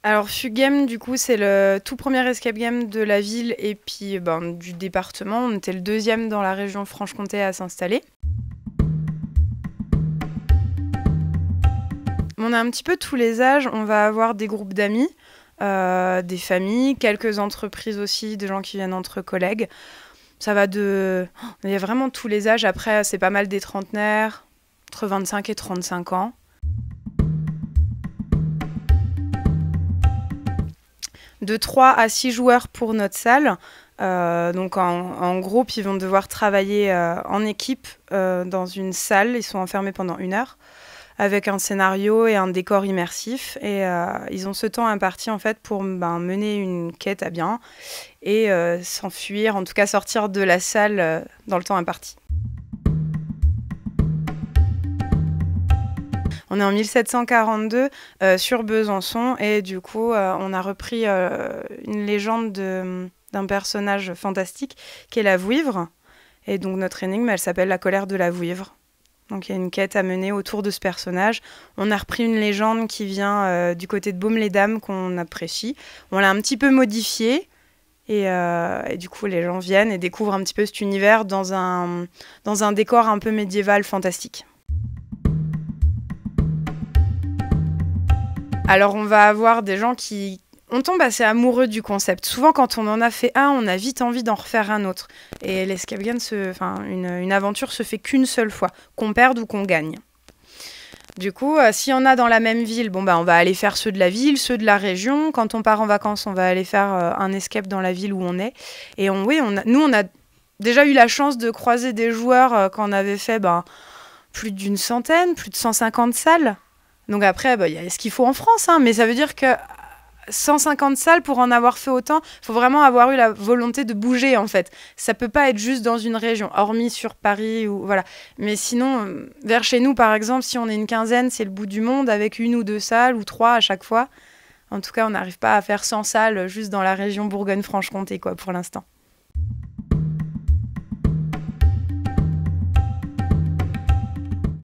Alors Fug Game, du coup, c'est le tout premier escape game de la ville et puis du département. On était le deuxième dans la région Franche-Comté à s'installer. On a un petit peu tous les âges. On va avoir des groupes d'amis, des familles, quelques entreprises aussi, des gens qui viennent entre collègues. Ça va de... Il y a vraiment tous les âges. Après, c'est pas mal des trentenaires, entre 25 et 35 ans. De 3 à 6 joueurs pour notre salle. Donc en groupe, ils vont devoir travailler en équipe dans une salle. Ils sont enfermés pendant 1 heure avec un scénario et un décor immersif. Et ils ont ce temps imparti en fait pour mener une quête à bien et s'enfuir, en tout cas sortir de la salle dans le temps imparti. On est en 1742 sur Besançon et du coup on a repris une légende d'un personnage fantastique qui est la Vouivre. Et donc notre énigme, elle s'appelle la colère de la Vouivre. Donc il y a une quête à mener autour de ce personnage. On a repris une légende qui vient du côté de Baume-les-Dames qu'on apprécie. On l'a un petit peu modifiée et du coup les gens viennent et découvrent un petit peu cet univers dans un décor un peu médiéval fantastique. Alors on va avoir des gens qui... On tombe assez amoureux du concept. Souvent quand on en a fait un, on a vite envie d'en refaire un autre. Et l'escape game, une aventure se fait qu'une seule fois, qu'on perde ou qu'on gagne. Du coup, s'il y en a dans la même ville, on va aller faire ceux de la ville, ceux de la région. Quand on part en vacances, on va aller faire un escape dans la ville où on est. Et nous, on a déjà eu la chance de croiser des joueurs quand on avait fait plus d'une centaine, plus de 150 salles. Donc après, il y a ce qu'il faut en France, hein, mais ça veut dire que 150 salles, pour en avoir fait autant, il faut vraiment avoir eu la volonté de bouger, en fait. Ça peut pas être juste dans une région, hormis sur Paris, ou voilà. Mais sinon, vers chez nous, par exemple, si on est une quinzaine, c'est le bout du monde, avec 1 ou 2 salles, ou 3 à chaque fois. En tout cas, on n'arrive pas à faire 100 salles juste dans la région Bourgogne-Franche-Comté, quoi, pour l'instant.